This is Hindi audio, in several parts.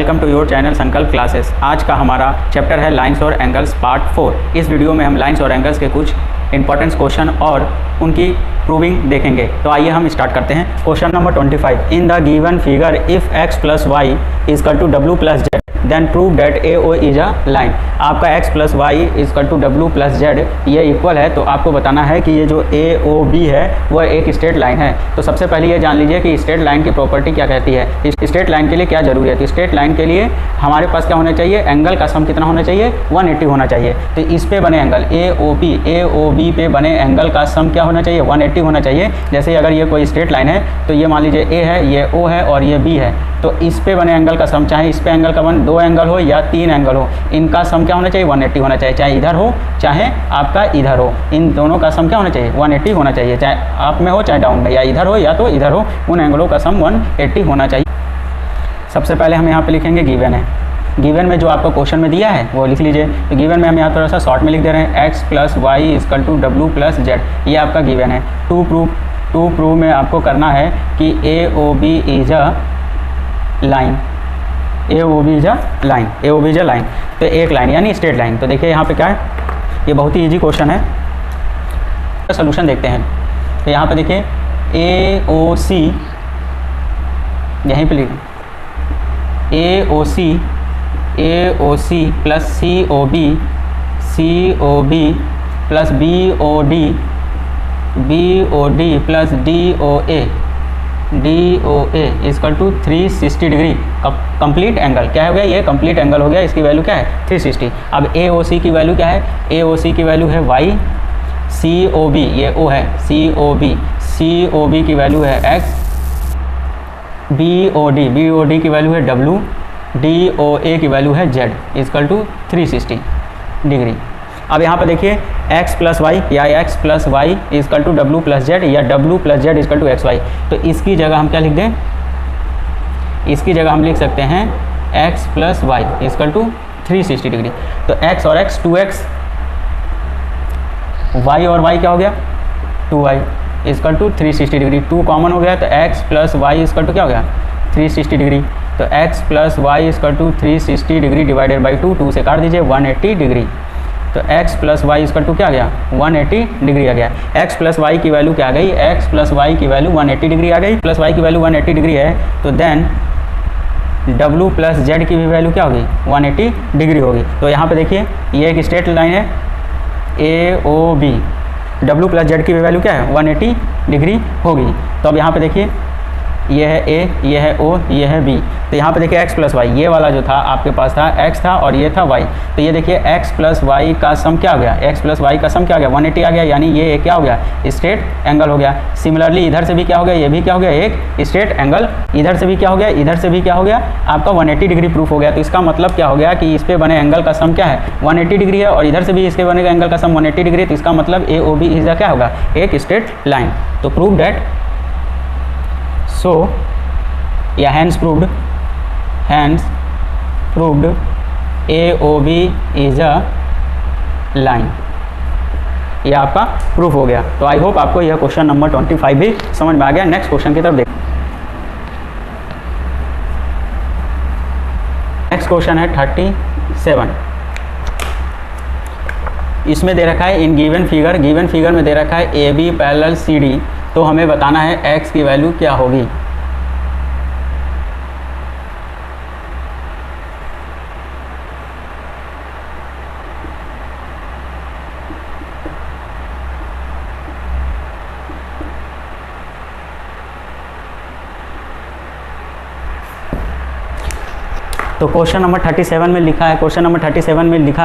वेलकम टू योर चैनल संकल्प क्लासेस। आज का हमारा चैप्टर है लाइंस और एंगल्स पार्ट 4। इस वीडियो में हम लाइंस और एंगल्स के कुछ इंपॉर्टेंट क्वेश्चन और उनकी प्रूविंग देखेंगे। तो आइए हम स्टार्ट करते हैं। Question number 25, in the given figure if x plus Y equal to W plus z then prove that A O is a line. आपका x plus Y equal to W plus z ये इक्वल है, तो आपको बताना है कि ये जो ए ओ बी है वह एक स्ट्रेट लाइन है। तो सबसे पहले ये जान लीजिए कि स्ट्रेट लाइन की प्रॉपर्टी क्या कहती है। इस स्ट्रेट लाइन के लिए क्या जरूरी है, तो स्ट्रेट लाइन के लिए हमारे पास क्या होना चाहिए, एंगल का सम कितना होना चाहिए, 180 होना चाहिए। तो इस पे बने एंगल ए ओ बी पे बने एंगल का सम क्या होना चाहिए, 180 होना चाहिए। जैसे अगर ये कोई स्ट्रेट लाइन है तो ये मान लीजिए ए है, ये ओ है और ये बी है, तो इस पे बने एंगल का सम, चाहे इस पे एंगल का बन 2 एंगल हो या 3 एंगल हो, इनका सम क्या होना चाहिए, 180 होना चाहिए। चाहे इधर हो चाहे आपका इधर हो, इन दोनों का सम क्या होना चाहिए, 180 होना चाहिए। चाहे आप में हो चाहे डाउन में, या इधर हो या तो इधर हो, उन एंगलों का सम 180 होना चाहिए। सबसे पहले हम यहाँ पे लिखेंगे गिवन है। गिवन में जो आपको क्वेश्चन में दिया है वो लिख लीजिए। तो गिवन में हम यहाँ थोड़ा सा शॉर्ट में लिख दे रहे हैं, x plus Y equal to W plus z, ये आपका गिवन है। टू प्रूव में आपको करना है कि A O B is a line, A O B is a line, A O B is a line, तो एक लाइन यानी स्ट्रेट लाइन। तो देखिए यहाँ पे क्या है, ये बहुत ही ईजी क्वेश्चन है। सोल्यूशन देखते हैं। तो यहाँ पे देखिए ए ओ सी, यहीं पे लिखें A O C plus C O B plus B O D plus D O A equal to 360 degree complete angle. क्या हो गया, ये कंप्लीट एंगल हो गया। इसकी वैल्यू क्या है, 360। अब ए ओ सी की वैल्यू क्या है, ए ओ सी की वैल्यू है वाई, सी ओ बी ये ओ है, सी ओ बी की वैल्यू है एक्स, बी ओ डी की वैल्यू है डब्ल्यू, डी ओ ए की वैल्यू है जेड इजकल टू 360 डिग्री। अब यहाँ पे देखिए x प्लस वाई या x plus Y equal to W plus Z या W plus Z equal to X Y. तो इसकी जगह हम क्या लिख दें, इसकी जगह हम लिख सकते हैं x plus Y equal to 360 degree. तो x और x 2x, y और y क्या हो गया 2y is equal to 360 degree. 2 common हो गया तो x plus Y equal to क्या हो गया 360 डिग्री। तो x plus Y equal to 360 degree divided by 2 से काट दीजिए 180 डिग्री। तो x प्लस वाई इसका टू क्या आ गया 180 डिग्री आ गया। x प्लस वाई की वैल्यू क्या आ गई, x प्लस वाई की वैल्यू 180 डिग्री आ गई। प्लस वाई की वैल्यू 180 डिग्री है, तो देन w प्लस जेड की भी वैल्यू क्या होगी 180 डिग्री होगी। तो यहाँ पे देखिए ये एक स्ट्रेट लाइन है A O B, w plus Z की भी वैल्यू क्या है 180 डिग्री होगी। तो अब यहाँ पे देखिए ये है ए, ये है ओ, ये है बी। तो यहाँ पे देखिए x प्लस वाई, ये वाला जो था आपके पास था x था और ये था y। तो ये देखिए x प्लस वाई का सम क्या हो गया, x प्लस वाई का सम क्या हो गया 180 आ गया, यानी ये क्या हो गया स्ट्रेट एंगल हो गया। सिमिलरली इधर से भी क्या हो गया, ये भी क्या हो गया एक स्ट्रेट एंगल, इधर से भी क्या हो गया, इधर से भी क्या हो गया आपका 180 डिग्री प्रूफ हो गया। तो इसका मतलब क्या हो गया कि इस पे बने एंगल का सम क्या है 180 डिग्री है, और इधर से भी इसके बने एंगल का सम 180 डिग्री है। तो इसका मतलब ए ओ बी इज क्या होगा एक स्ट्रेट लाइन। तो प्रूव डेट, सो या hence proved A O B is a line, ये आपका प्रूफ हो गया। तो आई होप आपको यह क्वेश्चन नंबर 25 भी समझ में आ गया। नेक्स्ट क्वेश्चन की तरफ देख। नेक्स्ट क्वेश्चन है 37। इसमें दे रखा है इन गिवन फिगर में दे रखा है A B parallel C D. तो हमें बताना है x की वैल्यू क्या होगी। तो क्वेश्चन नंबर 37 में लिखा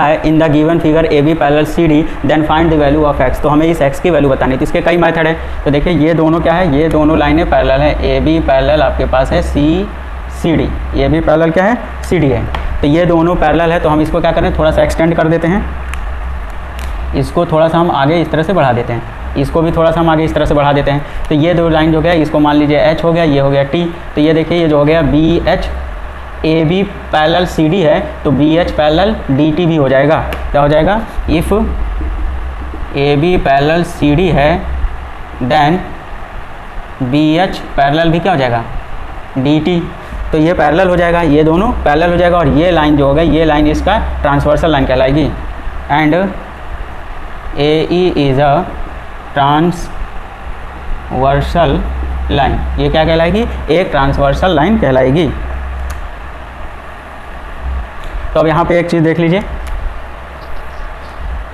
है, in the given figure A B parallel C D then find the value of x। तो हमें इस x की वैल्यू बतानी है। तो इसके कई मेथड है। तो देखिए ये दोनों क्या है, ये दोनों लाइनें पैरेलल है, ए बी पैरेलल आपके पास है सी डी, ये भी पैरेलल क्या है सी डी है। तो ये दोनों पैरेलल है, तो हम इसको क्या करें थोड़ा सा एक्सटेंड कर देते हैं, इसको थोड़ा सा हम आगे इस तरह से बढ़ा देते हैं, इसको भी थोड़ा सा हम आगे इस तरह से बढ़ा देते हैं। तो ये दो लाइन जो गया इसको मान लीजिए h हो गया, ये हो गया t। तो ये देखिए ये जो हो गया B H, A B parallel C D है तो B H parallel D T भी हो जाएगा। क्या हो जाएगा, if A B parallel C D है देन बी एच पैरेलल भी क्या हो जाएगा डी टी। तो ये पैरेलल हो जाएगा, ये दोनों पैरेलल हो जाएगा और ये लाइन जो होगा ये लाइन इसका ट्रांसवर्सल लाइन कहलाएगी। And AE is a transversal line, ये क्या कहलाएगी? एक ट्रांसवर्सल लाइन कहलाएगी। तो अब यहाँ पे एक चीज़ देख लीजिए,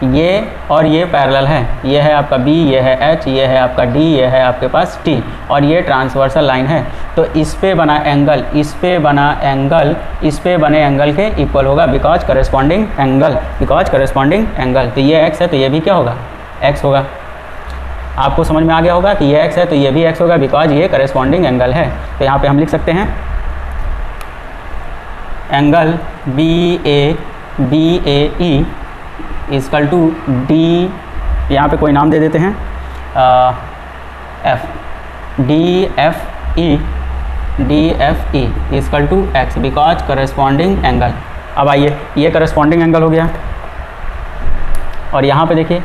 ये और ये पैरेलल है, ये है आपका B, ये है H, ये है आपका D, ये है आपके पास T और ये ट्रांसवर्सल लाइन है। तो इस पे बना एंगल, इस पे बना एंगल, इस पे बने एंगल के इक्वल होगा, because corresponding angle, because corresponding angle. तो ये x है तो ये भी क्या होगा? x होगा। आपको समझ में आ गया होगा कि ये x है तो ये भी x होगा, बिकॉज ये करस्पॉन्डिंग एंगल है। तो यहाँ पे हम लिख सकते हैं angle BAE equal to D, यहाँ पे कोई नाम दे देते हैं F, DFE equal to x, because corresponding angle. अब आइए, ये करस्पॉन्डिंग एंगल हो गया और यहाँ पे देखिए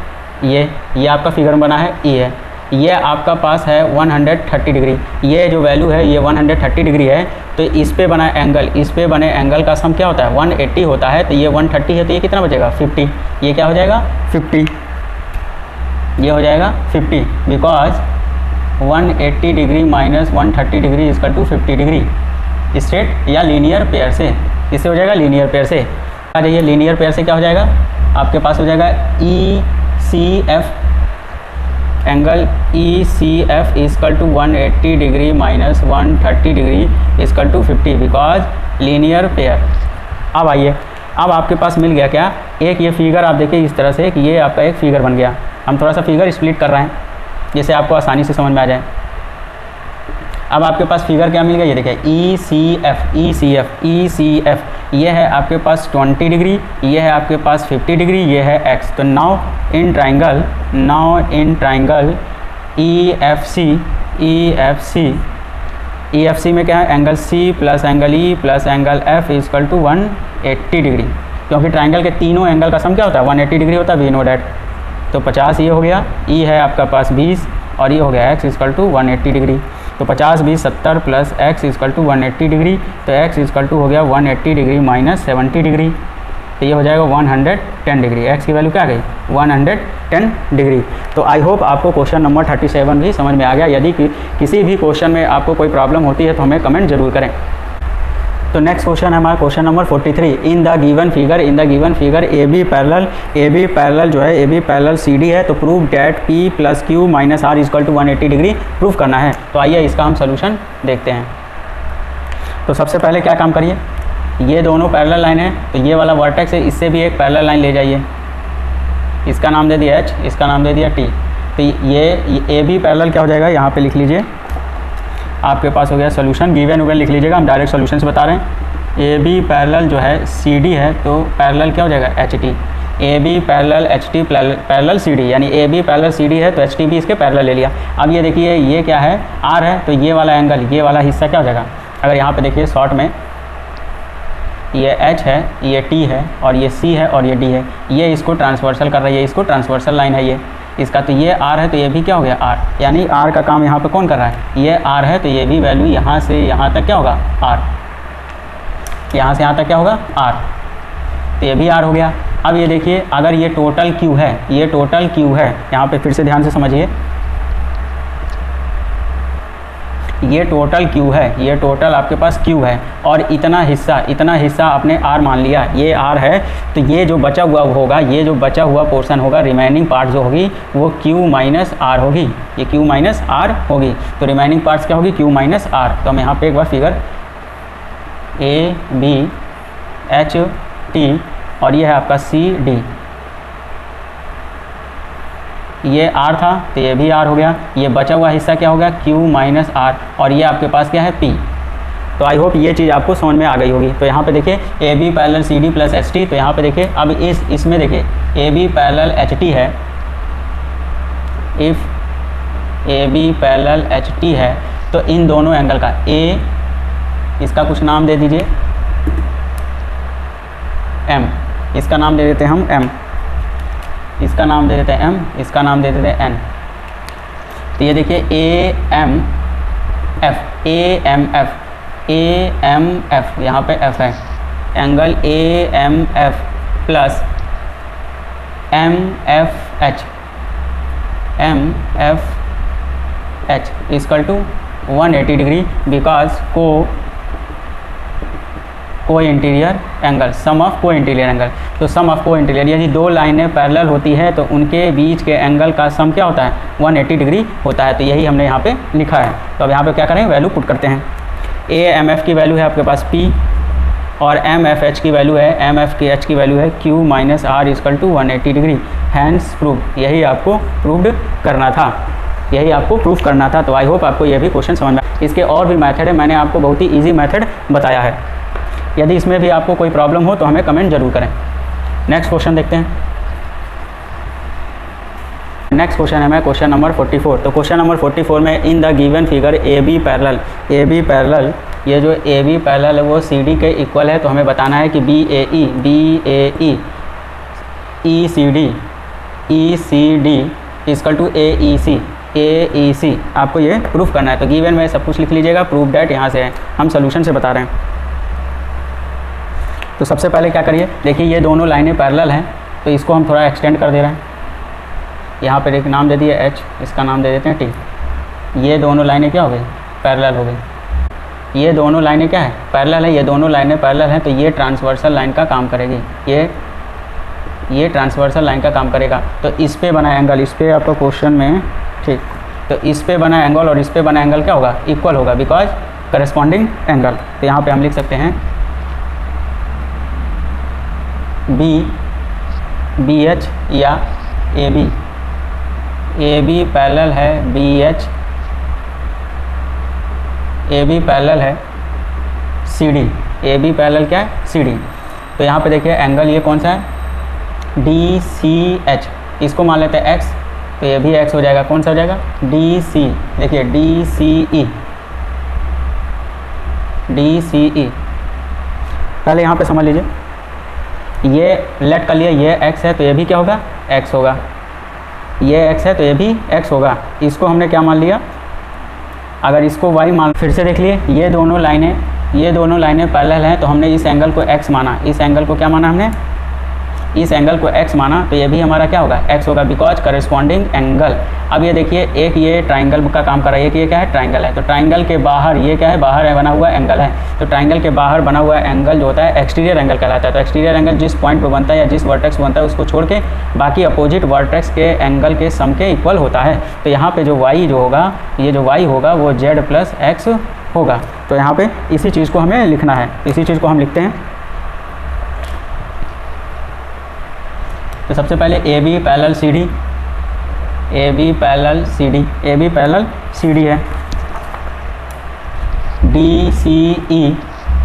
ये आपका फिगर बना है E है, ये आपका पास है 130 डिग्री, ये जो वैल्यू है ये 130 डिग्री है। तो इस पे बना एंगल, इस पे बने एंगल का सम क्या होता है? 180 होता है। तो ये 130 है तो ये कितना बचेगा? 50। ये क्या हो जाएगा? 50। ये हो जाएगा 50, because 180 degree minus 130 degree equal to 50 degree straight या लीनियर पेयर से। इससे हो जाएगा लीनियर पेयर से। आ जाइए, लीनियर पेयर से क्या हो जाएगा? आपके पास हो जाएगा ECF, angle ECF equal to 180 degree minus 130 degree equal to 50, because linear pair. अब आइए, अब आपके पास मिल गया क्या? एक ये फिगर आप देखिए इस तरह से कि ये आपका एक फिगर बन गया। हम थोड़ा सा फिगर स्प्लिट कर रहे हैं जिससे आपको आसानी से समझ में आ जाए। अब आपके पास फिगर क्या मिल गया? ये देखिए ECF, ये है आपके पास 20 डिग्री, ये है आपके पास 50 डिग्री, ये है x। तो नाउ इन ट्राइंगल EFC में क्या है? Angle C plus angle E plus angle F equal to 180 degree, क्योंकि ट्राइंगल के तीनों एंगल का सम क्या होता है? 180 डिग्री होता है। We know that. तो 50 ये हो गया, E है आपका पास 20 और ये हो गया x इजकल टू 180 डिग्री। तो 50 20 70 plus x equal to 180 degree, तो x इजकल टू हो गया 180 डिग्री माइनस 70 डिग्री, तो ये हो जाएगा 110 डिग्री। x की वैल्यू क्या आ गई? 110 डिग्री। तो आई होप आपको क्वेश्चन नंबर 37 भी समझ में आ गया। यदि किसी भी क्वेश्चन में आपको कोई प्रॉब्लम होती है तो हमें कमेंट जरूर करें। तो नेक्स्ट क्वेश्चन है हमारा question number 43। In the given figure AB parallel जो है AB पैरेलल CD है, तो prove that P plus Q minus R equal to 180 degree prove करना है। तो आइए इसका हम सोल्यूशन देखते हैं। तो सबसे पहले क्या काम करिए, ये दोनों पैरेलल लाइन है तो ये वाला वर्टेक्स है, इससे भी एक पैरेलल लाइन ले जाइए, इसका नाम दे दिया H, इसका नाम दे दिया T। तो ये AB पैरेलल क्या हो जाएगा? यहाँ पे लिख लीजिए, आपके पास हो गया सोल्यूशन। गिवन उगन लिख लीजिएगा, हम डायरेक्ट सोल्यूशन से बता रहे हैं। AB पैरेलल जो है CD है तो पैरेलल क्या हो जाएगा? HT। AB parallel HT parallel CD, यानी AB पैरेलल CD है तो HT भी इसके पैरेलल ले लिया। अब ये देखिए ये क्या है? R है, तो ये वाला एंगल, ये वाला हिस्सा क्या हो जाएगा? अगर यहाँ पे देखिए शॉर्ट में ये H है, ये T है और ये C है और ये D है, ये इसको ट्रांसवर्सल कर रही है, इसको ट्रांसवर्सल लाइन है ये इसका। तो ये R है तो ये भी क्या हो गया? R, यानी R का काम यहाँ पे कौन कर रहा है? ये R है तो ये भी वैल्यू यहाँ से यहाँ तक क्या होगा? R, यहाँ से यहाँ तक क्या होगा? R, तो ये भी R हो गया। अब ये देखिए, अगर ये टोटल Q है, ये टोटल Q है, यहाँ पे फिर से ध्यान से समझिए, ये टोटल Q है, ये टोटल आपके पास Q है और इतना हिस्सा आपने R मान लिया, ये R है। तो ये जो बचा हुआ होगा, ये जो बचा हुआ पोर्शन होगा, रिमेनिंग पार्ट जो होगी वो Q माइनस R होगी, ये Q माइनस R होगी। तो रिमेनिंग पार्ट्स क्या होगी? Q minus R। तो हम यहाँ पे एक बार फिगर ABHT और ये है आपका CD, ये R था तो ये भी R हो गया, ये बचा हुआ हिस्सा क्या होगा? Q माइनस R और ये आपके पास क्या है? P। तो आई होप ये चीज़ आपको समझ में आ गई होगी। तो यहाँ पे देखिए AB parallel CD plus HT, तो यहाँ पे देखिए अब इसमें देखिए AB पैरेलल HT है, इफ़ AB पैरेलल HT है तो इन दोनों एंगल का A, इसका कुछ नाम दे दीजिए M, इसका नाम दे देते हैं हम M, इसका नाम दे देते हैं M, इसका नाम दे देते हैं N। तो ये देखिए AMF AMF, यहाँ पे F है, angle AMF plus MFH equal to 180 degree because co interior angle, sum of co interior angle. तो सम ऑफ को इंटीरियर, यदि दो लाइनें पैरेलल होती है तो उनके बीच के एंगल का सम क्या होता है, 180 डिग्री होता है। तो यही हमने यहाँ पे लिखा है। तो अब यहाँ पे क्या करें, वैल्यू पुट करते हैं। AMF की वैल्यू है आपके पास P और MFH की वैल्यू है, MFH की वैल्यू है Q minus R equal to 180 degree. Hence prove, यही आपको प्रूव्ड करना था, यही आपको प्रूफ करना था। तो आई होप आपको यह भी क्वेश्चन समझ में। इसके और भी मेथड है, मैंने आपको बहुत ही ईजी मेथड बताया है। यदि इसमें भी आपको कोई प्रॉब्लम हो तो हमें कमेंट जरूर करें। नेक्स्ट क्वेश्चन देखते हैं। नेक्स्ट क्वेश्चन है क्वेश्चन नंबर 44। तो क्वेश्चन नंबर 44 में इन the given figure AB parallel, ये जो AB पैरेलल है वो CD के इक्वल है। तो हमें बताना है कि BAE ECD equal to AEC आपको ये प्रूफ करना है। तो गिवन में सब कुछ लिख लीजिएगा, प्रूफ डैट यहाँ से है, हम सोल्यूशन से बता रहे हैं। तो सबसे पहले क्या करिए, देखिए ये दोनों लाइनें पैरेलल हैं, तो इसको हम थोड़ा एक्सटेंड कर दे रहे हैं। यहाँ पर एक नाम दे दिए H, इसका नाम दे देते हैं T। ये दोनों लाइनें क्या हो गई, पैरेलल हो गई। ये दोनों लाइनें क्या है, पैरेलल है, ये दोनों लाइनें पैरेलल हैं। तो ये ट्रांसवर्सल लाइन का काम करेगी, ये ट्रांसवर्सल लाइन का काम करेगा। तो इस पे बना एंगल, इस पे आपका क्वेश्चन में, ठीक, तो इस पे बना एंगल और इस पे बना एंगल क्या होगा, इक्वल होगा, बिकॉज करस्पॉन्डिंग एंगल। तो यहाँ पे हम लिख सकते हैं BH या AB पैरेलल है BH, AB पैरेलल है CD, AB पैरेलल क्या है, CD। तो यहाँ पे देखिए एंगल ये कौन सा है, DCH, इसको मान लेते हैं X, तो ये भी X हो जाएगा। कौन सा हो जाएगा, DC, देखिए DCE। पहले यहाँ पे समझ लीजिए, ये लेट कर लिया, ये X है तो ये भी क्या होगा, X होगा। ये X है तो ये भी X होगा। इसको हमने क्या मान लिया, अगर इसको Y मान, फिर से देख लिए, ये दोनों लाइनें पैरेलल हैं, तो हमने इस एंगल को X माना, इस एंगल को क्या माना हमने, इस एंगल को X माना। तो ये भी हमारा क्या होगा, X होगा, बिकॉज करस्पॉन्डिंग एंगल। अब ये देखिए, एक ये ट्राइंगल का काम कर रहा है, एक ये क्या है, ट्राइंगल है। तो ट्राइंगल के बाहर ये क्या है, बाहर है बना हुआ एंगल है। तो ट्राइंगल के बाहर बना हुआ एंगल जो होता है एक्सटीरियर एंगल कहलाता है। तो एक्सटीरियर एंगल जिस पॉइंट पर बनता है या जिस वर्टेक्स बनता है उसको छोड़ के बाकी अपोजिट वर्टेक्स के एंगल के सम के इक्वल होता है। तो यहाँ पर जो Y जो होगा, ये जो Y होगा वो Z प्लस X होगा। तो यहाँ पे इसी चीज़ को हमें लिखना है, इसी चीज़ को हम लिखते हैं। तो सबसे पहले AB parallel CD, AB parallel CD है। DCE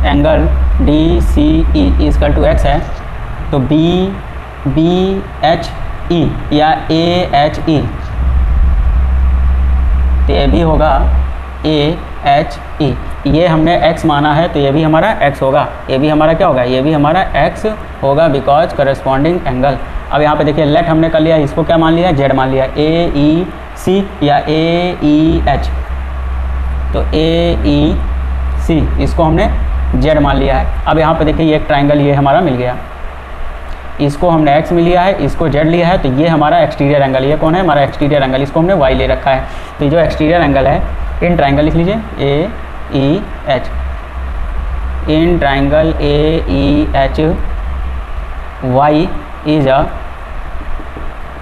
angle DCE equal to X है। तो BHE या AHE, तो ये भी होगा AHE। ये हमने X माना है तो ये भी हमारा X होगा, ये भी हमारा क्या होगा, ये भी हमारा X होगा, बिकॉज करस्पॉन्डिंग एंगल। अब यहाँ पे देखिए लेट हमने कर लिया, इसको क्या मान लिया, Z मान लिया, AEC या AEH। तो AEC इसको हमने Z मान लिया है। अब यहाँ पे देखिए ये एक ट्राइंगल ये हमारा मिल गया, इसको हमने X मिल लिया है, इसको Z लिया है। तो ये हमारा एक्सटीरियर एंगल, ये कौन है, हमारा एक्सटीरियर एंगल, इसको हमने Y ले रखा है। तो ये जो एक्सटीरियर एंगल है, इन ट्राइंगल लिख लीजिए AEH, in triangle AEH Y is a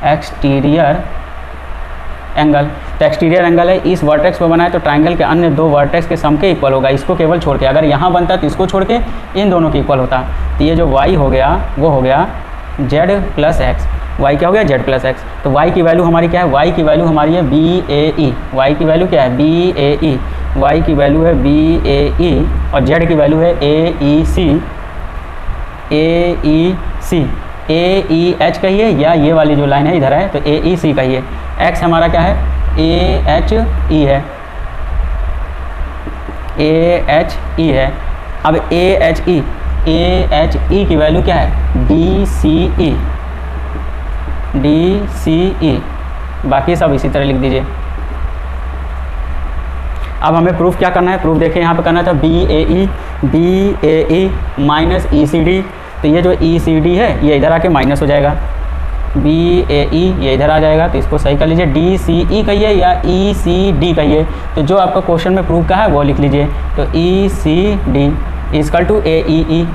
exterior angle. तो एक्सटीरियर एंगल है, इस वर्टेक्स पर बना है, तो ट्राइंगल के अन्य दो वर्टेक्स के सम के इक्वल होगा, इसको केवल छोड़ के। अगर यहाँ बनता तो इसको छोड़ के इन दोनों के इक्वल होता। तो ये जो Y हो गया वो हो गया Z प्लस X, Y क्या हो गया, Z प्लस X। तो Y की वैल्यू हमारी क्या है, Y की वैल्यू हमारी है BAE, Y की वैल्यू क्या है, BAE, Y की वैल्यू है BAE और Z की वैल्यू है AEC। AEH कहिए या ये वाली जो लाइन है इधर है तो AEC कहिए। X हमारा क्या है, AHE है, AHE है। अब AHE की वैल्यू क्या है, DCE, बाकी सब इसी तरह लिख दीजिए। अब हमें प्रूफ क्या करना है, प्रूफ देखिए यहाँ पे करना था BAE माइनस ECD। तो ये जो ECD है ये इधर आके माइनस हो जाएगा, BAE ये इधर आ जाएगा। तो इसको सही कर लीजिए, DCE कहिए या ECD कहिए, तो जो आपका क्वेश्चन में प्रूफ का है वो लिख लीजिए। तो ECD इजकल टू AEE।